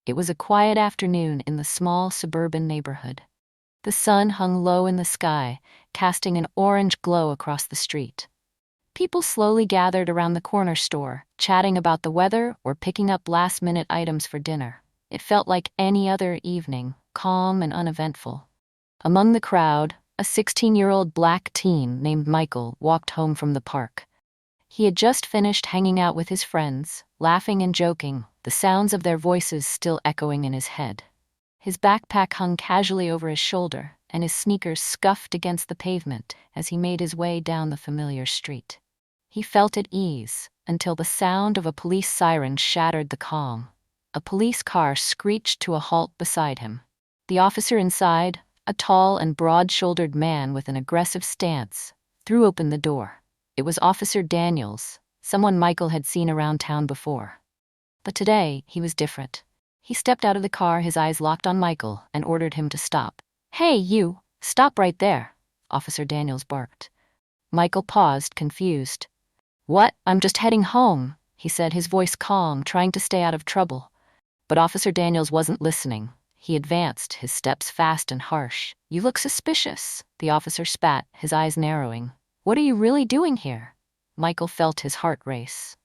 It was a quiet afternoon in the small suburban neighborhood. The sun hung low in the sky, casting an orange glow across the street. People slowly gathered around the corner store, chatting about the weather or picking up last-minute items for dinner. It felt like any other evening, calm and uneventful. Among the crowd, a 16-year-old black teen named Michael walked home from the park. He had just finished hanging out with his friends, laughing and joking, the sounds of their voices still echoing in his head. His backpack hung casually over his shoulder, and his sneakers scuffed against the pavement as he made his way down the familiar street. He felt at ease until the sound of a police siren shattered the calm. A police car screeched to a halt beside him. The officer inside, a tall and broad-shouldered man with an aggressive stance, threw open the door. It was Officer Daniels, someone Michael had seen around town before. But today, he was different. He stepped out of the car, his eyes locked on Michael, and ordered him to stop. "Hey, you! Stop right there!" Officer Daniels barked. Michael paused, confused. "What? I'm just heading home," he said, his voice calm, trying to stay out of trouble. But Officer Daniels wasn't listening. He advanced, his steps fast and harsh. "You look suspicious," the officer spat, his eyes narrowing. "What are you really doing here?" Michael felt his heart race.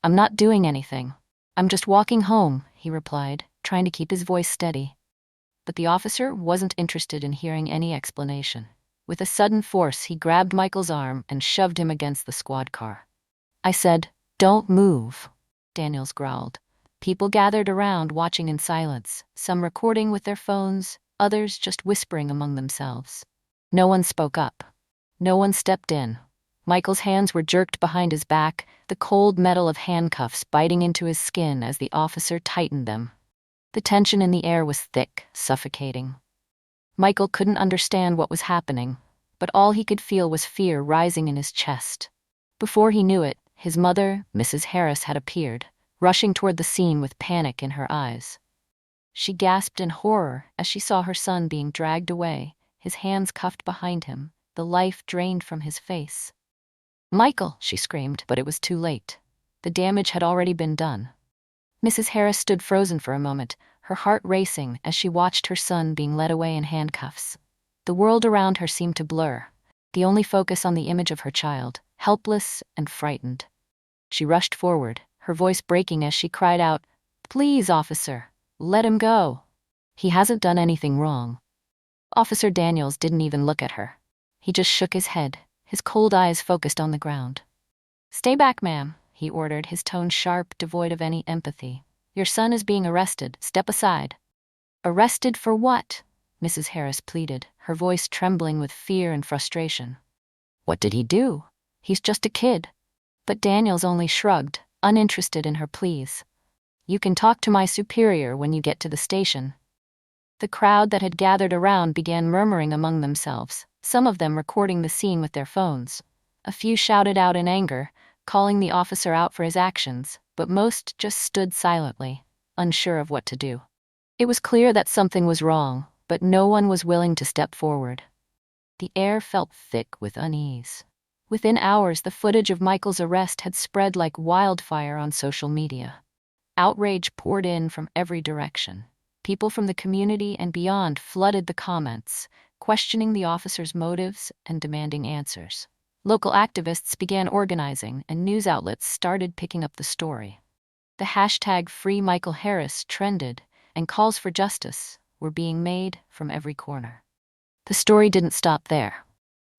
"I'm not doing anything. I'm just walking home," he replied, trying to keep his voice steady. But the officer wasn't interested in hearing any explanation. With a sudden force, he grabbed Michael's arm and shoved him against the squad car. "I said, don't move," Daniels growled. People gathered around, watching in silence, some recording with their phones, others just whispering among themselves. No one spoke up. No one stepped in. Michael's hands were jerked behind his back, the cold metal of handcuffs biting into his skin as the officer tightened them. The tension in the air was thick, suffocating. Michael couldn't understand what was happening, but all he could feel was fear rising in his chest. Before he knew it, his mother, Mrs. Harris, had appeared, rushing toward the scene with panic in her eyes. She gasped in horror as she saw her son being dragged away, his hands cuffed behind him, the life drained from his face. "Michael!" she screamed, but it was too late. The damage had already been done. Mrs. Harris stood frozen for a moment, her heart racing as she watched her son being led away in handcuffs. The world around her seemed to blur, the only focus on the image of her child, helpless and frightened. She rushed forward, her voice breaking as she cried out, "Please, officer, let him go. He hasn't done anything wrong." Officer Daniels didn't even look at her. He just shook his head, his cold eyes focused on the ground. "Stay back, ma'am," he ordered, his tone sharp, devoid of any empathy. "Your son is being arrested. Step aside." "Arrested for what?" Mrs. Harris pleaded, her voice trembling with fear and frustration. "What did he do? He's just a kid." But Daniels only shrugged, uninterested in her pleas. "You can talk to my superior when you get to the station." The crowd that had gathered around began murmuring among themselves, some of them recording the scene with their phones. A few shouted out in anger, calling the officer out for his actions, but most just stood silently, unsure of what to do. It was clear that something was wrong, but no one was willing to step forward. The air felt thick with unease. Within hours, the footage of Michael's arrest had spread like wildfire on social media. Outrage poured in from every direction. People from the community and beyond flooded the comments, questioning the officer's motives and demanding answers. Local activists began organizing, and news outlets started picking up the story. The hashtag Free Michael Harris trended, and calls for justice were being made from every corner. The story didn't stop there.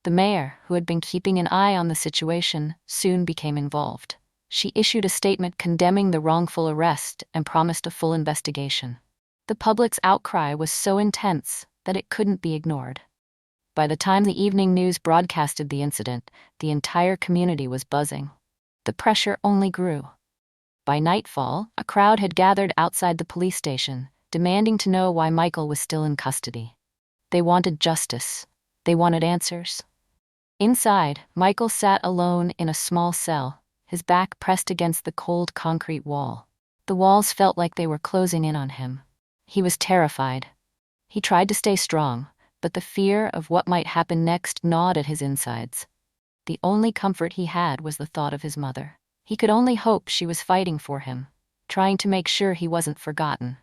The mayor, who had been keeping an eye on the situation, soon became involved. She issued a statement condemning the wrongful arrest and promised a full investigation. The public's outcry was so intense that it couldn't be ignored. By the time the evening news broadcasted the incident, the entire community was buzzing. The pressure only grew. By nightfall, a crowd had gathered outside the police station, demanding to know why Michael was still in custody. They wanted justice. They wanted answers. Inside, Michael sat alone in a small cell, his back pressed against the cold concrete wall. The walls felt like they were closing in on him. He was terrified. He tried to stay strong, but the fear of what might happen next gnawed at his insides. The only comfort he had was the thought of his mother. He could only hope she was fighting for him, trying to make sure he wasn't forgotten.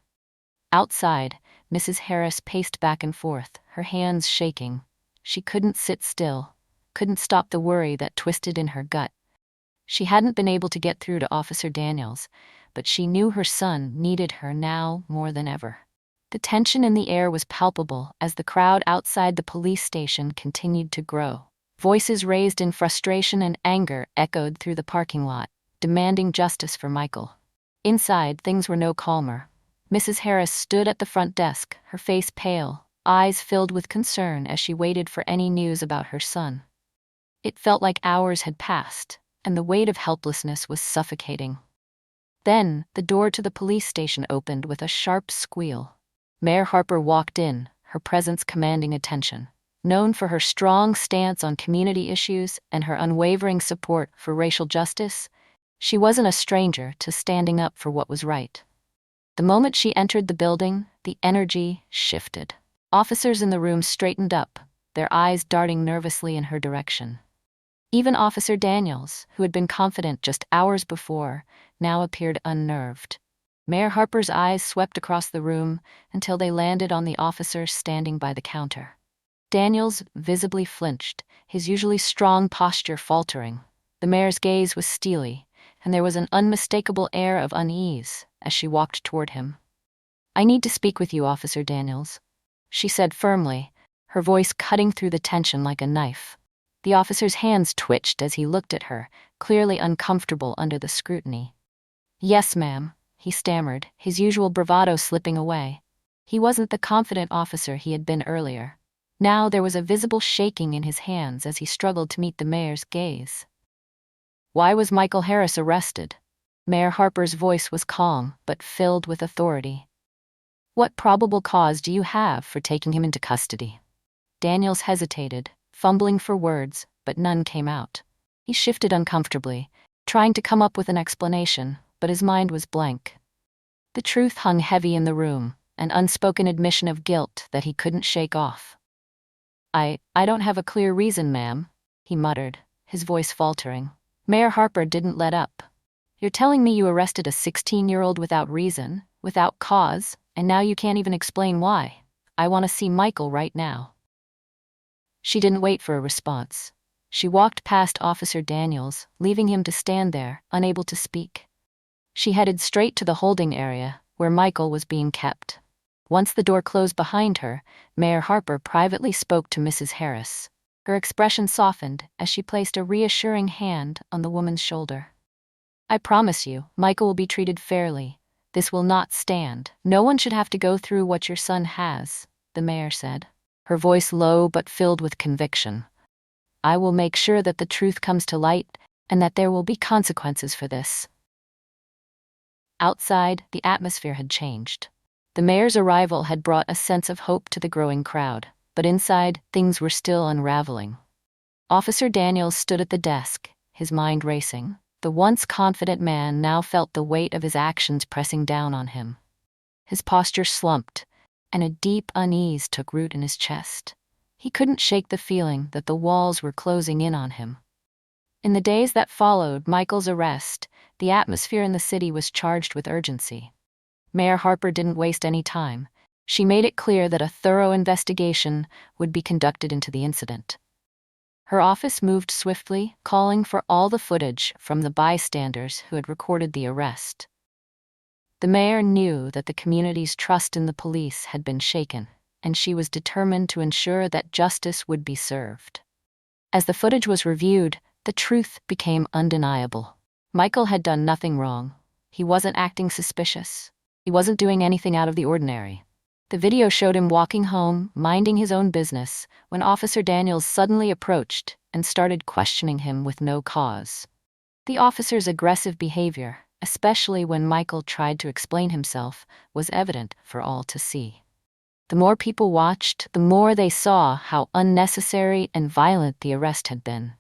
Outside, Mrs. Harris paced back and forth, her hands shaking. She couldn't sit still, couldn't stop the worry that twisted in her gut. She hadn't been able to get through to Officer Daniels, but she knew her son needed her now more than ever. The tension in the air was palpable as the crowd outside the police station continued to grow. Voices raised in frustration and anger echoed through the parking lot, demanding justice for Michael. Inside, things were no calmer. Mrs. Harris stood at the front desk, her face pale, eyes filled with concern as she waited for any news about her son. It felt like hours had passed, and the weight of helplessness was suffocating. Then, the door to the police station opened with a sharp squeal. Mayor Harper walked in, her presence commanding attention. Known for her strong stance on community issues and her unwavering support for racial justice, she wasn't a stranger to standing up for what was right. The moment she entered the building, the energy shifted. Officers in the room straightened up, their eyes darting nervously in her direction. Even Officer Daniels, who had been confident just hours before, now appeared unnerved. Mayor Harper's eyes swept across the room until they landed on the officer standing by the counter. Daniels visibly flinched, his usually strong posture faltering. The mayor's gaze was steely, and there was an unmistakable air of unease as she walked toward him. "I need to speak with you, Officer Daniels," she said firmly, her voice cutting through the tension like a knife. The officer's hands twitched as he looked at her, clearly uncomfortable under the scrutiny. "Yes, ma'am," he stammered, his usual bravado slipping away. He wasn't the confident officer he had been earlier. Now there was a visible shaking in his hands as he struggled to meet the mayor's gaze. "Why was Michael Harris arrested?" Mayor Harper's voice was calm, but filled with authority. "What probable cause do you have for taking him into custody?" Daniels hesitated, fumbling for words, but none came out. He shifted uncomfortably, trying to come up with an explanation, but his mind was blank. The truth hung heavy in the room, an unspoken admission of guilt that he couldn't shake off. I don't have a clear reason, ma'am," he muttered, his voice faltering. Mayor Harper didn't let up. "You're telling me you arrested a 16-year-old without reason, without cause, and now you can't even explain why? I want to see Michael right now." She didn't wait for a response. She walked past Officer Daniels, leaving him to stand there, unable to speak. She headed straight to the holding area, where Michael was being kept. Once the door closed behind her, Mayor Harper privately spoke to Mrs. Harris. Her expression softened as she placed a reassuring hand on the woman's shoulder. "I promise you, Michael will be treated fairly. This will not stand. No one should have to go through what your son has," the mayor said, her voice low but filled with conviction. "I will make sure that the truth comes to light and that there will be consequences for this." Outside, the atmosphere had changed. The mayor's arrival had brought a sense of hope to the growing crowd, but inside, things were still unraveling. Officer Daniels stood at the desk, his mind racing. The once confident man now felt the weight of his actions pressing down on him. His posture slumped, and a deep unease took root in his chest. He couldn't shake the feeling that the walls were closing in on him. In the days that followed Michael's arrest, the atmosphere in the city was charged with urgency. Mayor Harper didn't waste any time. She made it clear that a thorough investigation would be conducted into the incident. Her office moved swiftly, calling for all the footage from the bystanders who had recorded the arrest. The mayor knew that the community's trust in the police had been shaken, and she was determined to ensure that justice would be served. As the footage was reviewed, the truth became undeniable. Michael had done nothing wrong. He wasn't acting suspicious. He wasn't doing anything out of the ordinary. The video showed him walking home, minding his own business, when Officer Daniels suddenly approached and started questioning him with no cause. The officer's aggressive behavior, especially when Michael tried to explain himself, was evident for all to see. The more people watched, the more they saw how unnecessary and violent the arrest had been.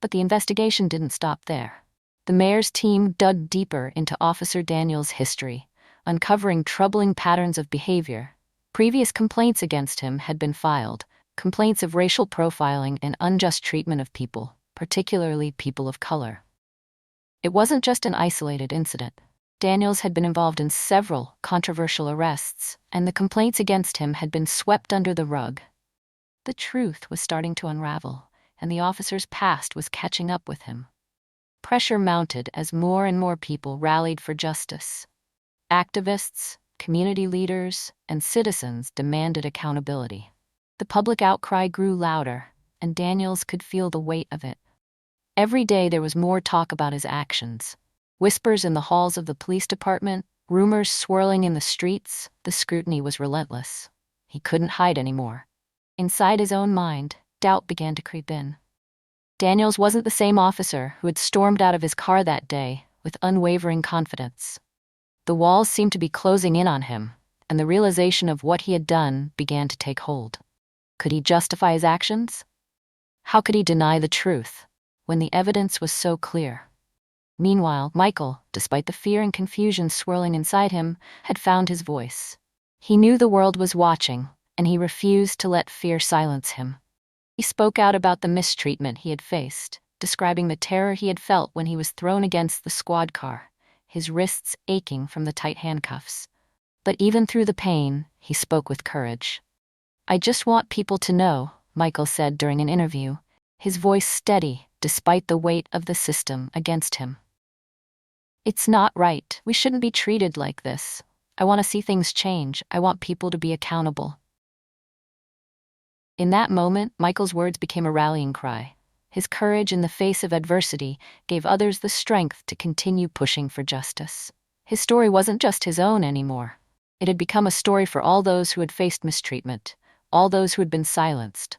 But the investigation didn't stop there. The mayor's team dug deeper into Officer Daniels' history, uncovering troubling patterns of behavior. Previous complaints against him had been filed, complaints of racial profiling and unjust treatment of people, particularly people of color. It wasn't just an isolated incident. Daniels had been involved in several controversial arrests, and the complaints against him had been swept under the rug. The truth was starting to unravel, and the officer's past was catching up with him. Pressure mounted as more and more people rallied for justice. Activists, community leaders, and citizens demanded accountability. The public outcry grew louder, and Daniels could feel the weight of it. Every day there was more talk about his actions. Whispers in the halls of the police department, rumors swirling in the streets, the scrutiny was relentless. He couldn't hide anymore. Inside his own mind, doubt began to creep in. Daniels wasn't the same officer who had stormed out of his car that day with unwavering confidence. The walls seemed to be closing in on him, and the realization of what he had done began to take hold. Could he justify his actions? How could he deny the truth when the evidence was so clear? Meanwhile, Michael, despite the fear and confusion swirling inside him, had found his voice. He knew the world was watching, and he refused to let fear silence him. He spoke out about the mistreatment he had faced, describing the terror he had felt when he was thrown against the squad car, his wrists aching from the tight handcuffs. But even through the pain, he spoke with courage. "I just want people to know," Michael said during an interview, his voice steady despite the weight of the system against him. "It's not right. We shouldn't be treated like this. I want to see things change. I want people to be accountable." In that moment, Michael's words became a rallying cry. His courage in the face of adversity gave others the strength to continue pushing for justice. His story wasn't just his own anymore. It had become a story for all those who had faced mistreatment, all those who had been silenced.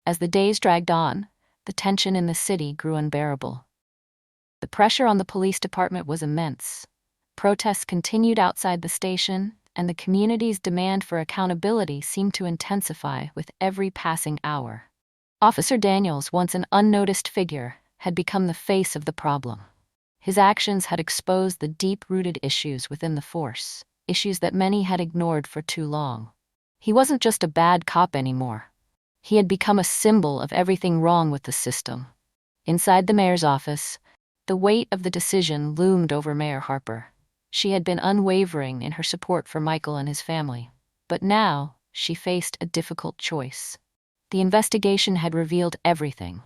As the days dragged on, the tension in the city grew unbearable. The pressure on the police department was immense. Protests continued outside the station, and the community's demand for accountability seemed to intensify with every passing hour. Officer Daniels, once an unnoticed figure, had become the face of the problem. His actions had exposed the deep-rooted issues within the force, issues that many had ignored for too long. He wasn't just a bad cop anymore. He had become a symbol of everything wrong with the system. Inside the mayor's office, the weight of the decision loomed over Mayor Harper. She had been unwavering in her support for Michael and his family. But now, she faced a difficult choice. The investigation had revealed everything: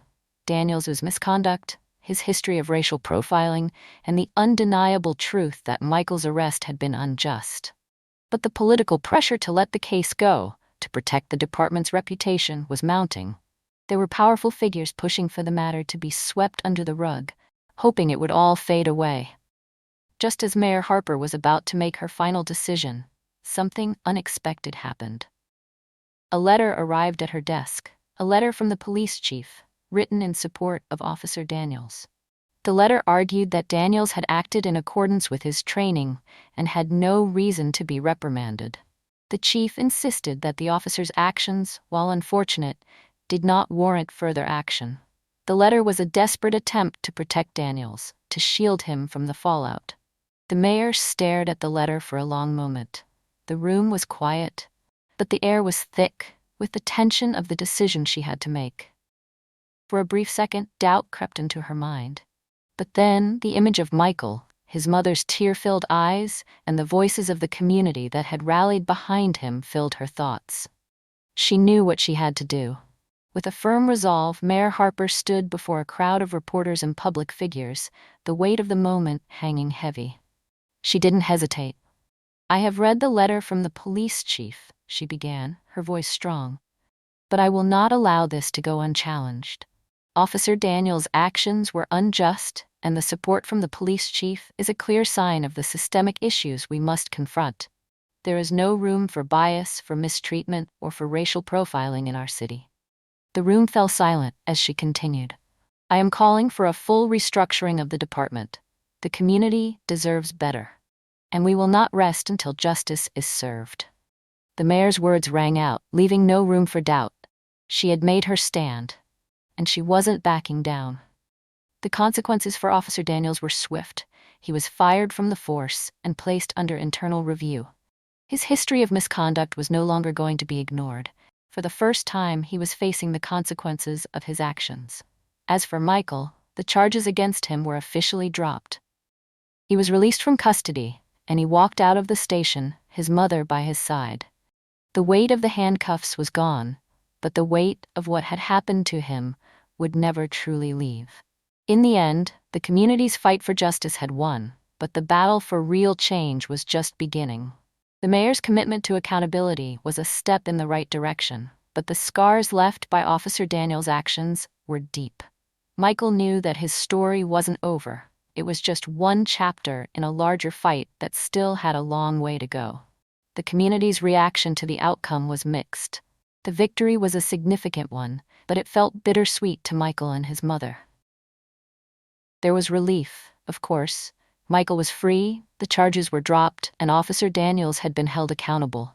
Daniels' misconduct, his history of racial profiling, and the undeniable truth that Michael's arrest had been unjust. But the political pressure to let the case go, to protect the department's reputation, was mounting. There were powerful figures pushing for the matter to be swept under the rug, hoping it would all fade away. Just as Mayor Harper was about to make her final decision, something unexpected happened. A letter arrived at her desk, a letter from the police chief, written in support of Officer Daniels. The letter argued that Daniels had acted in accordance with his training and had no reason to be reprimanded. The chief insisted that the officer's actions, while unfortunate, did not warrant further action. The letter was a desperate attempt to protect Daniels, to shield him from the fallout. The mayor stared at the letter for a long moment. The room was quiet, but the air was thick with the tension of the decision she had to make. For a brief second, doubt crept into her mind. But then the image of Michael, his mother's tear-filled eyes, and the voices of the community that had rallied behind him filled her thoughts. She knew what she had to do. With a firm resolve, Mayor Harper stood before a crowd of reporters and public figures, the weight of the moment hanging heavy. She didn't hesitate. "I have read the letter from the police chief," she began, her voice strong. "But I will not allow this to go unchallenged. Officer Daniels' actions were unjust, and the support from the police chief is a clear sign of the systemic issues we must confront. There is no room for bias, for mistreatment, or for racial profiling in our city." The room fell silent as she continued. "I am calling for a full restructuring of the department. The community deserves better, and we will not rest until justice is served." The mayor's words rang out, leaving no room for doubt. She had made her stand, and she wasn't backing down. The consequences for Officer Daniels were swift. He was fired from the force and placed under internal review. His history of misconduct was no longer going to be ignored. For the first time, he was facing the consequences of his actions. As for Michael, the charges against him were officially dropped. He was released from custody, and he walked out of the station, his mother by his side. The weight of the handcuffs was gone, but the weight of what had happened to him would never truly leave. In the end, the community's fight for justice had won, but the battle for real change was just beginning. The mayor's commitment to accountability was a step in the right direction, but the scars left by Officer Daniels' actions were deep. Michael knew that his story wasn't over. It was just one chapter in a larger fight that still had a long way to go. The community's reaction to the outcome was mixed. The victory was a significant one, but it felt bittersweet to Michael and his mother. There was relief, of course. Michael was free, the charges were dropped, and Officer Daniels had been held accountable.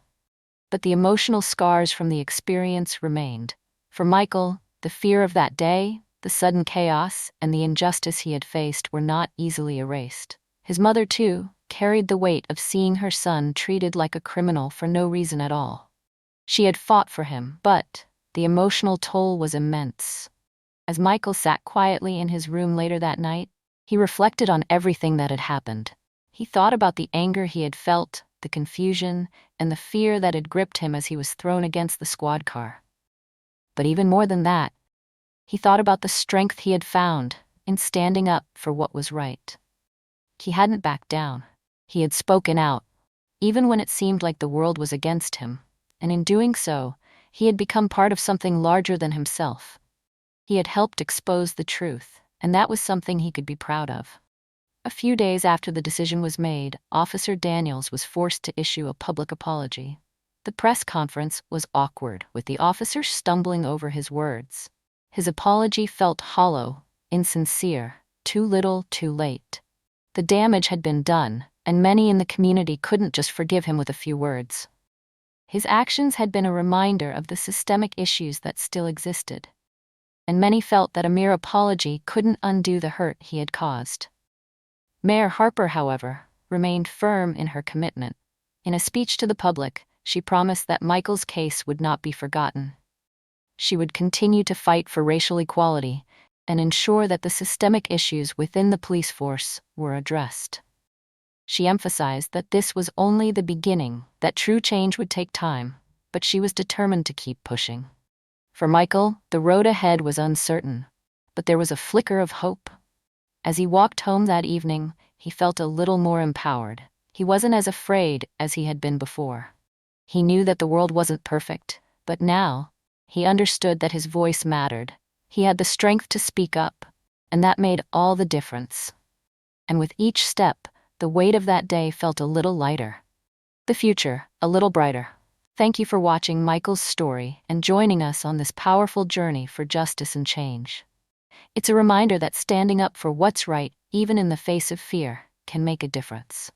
But the emotional scars from the experience remained. For Michael, the fear of that day, the sudden chaos, and the injustice he had faced were not easily erased. His mother, too, carried the weight of seeing her son treated like a criminal for no reason at all. She had fought for him, but the emotional toll was immense. As Michael sat quietly in his room later that night, he reflected on everything that had happened. He thought about the anger he had felt, the confusion, and the fear that had gripped him as he was thrown against the squad car. But even more than that, he thought about the strength he had found in standing up for what was right. He hadn't backed down. He had spoken out, even when it seemed like the world was against him, and in doing so, he had become part of something larger than himself. He had helped expose the truth, and that was something he could be proud of. A few days after the decision was made, Officer Daniels was forced to issue a public apology. The press conference was awkward, with the officer stumbling over his words. His apology felt hollow, insincere, too little, too late. The damage had been done, and many in the community couldn't just forgive him with a few words. His actions had been a reminder of the systemic issues that still existed, and many felt that a mere apology couldn't undo the hurt he had caused. Mayor Harper, however, remained firm in her commitment. In a speech to the public, she promised that Michael's case would not be forgotten. She would continue to fight for racial equality and ensure that the systemic issues within the police force were addressed. She emphasized that this was only the beginning, that true change would take time, but she was determined to keep pushing. For Michael, the road ahead was uncertain, but there was a flicker of hope. As he walked home that evening, he felt a little more empowered. He wasn't as afraid as he had been before. He knew that the world wasn't perfect, but now, he understood that his voice mattered. He had the strength to speak up, and that made all the difference. And with each step, the weight of that day felt a little lighter. The future, a little brighter. Thank you for watching Michael's story and joining us on this powerful journey for justice and change. It's a reminder that standing up for what's right, even in the face of fear, can make a difference.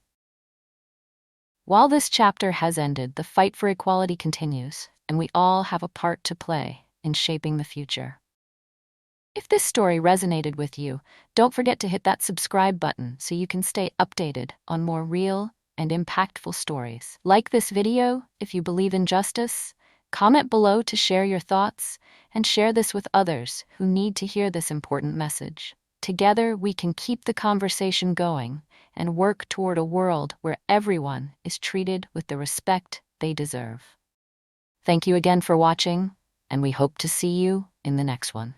While this chapter has ended, the fight for equality continues, and we all have a part to play in shaping the future. If this story resonated with you, don't forget to hit that subscribe button so you can stay updated on more real and impactful stories. Like this video if you believe in justice, comment below to share your thoughts, and share this with others who need to hear this important message. Together, we can keep the conversation going and work toward a world where everyone is treated with the respect they deserve. Thank you again for watching, and we hope to see you in the next one.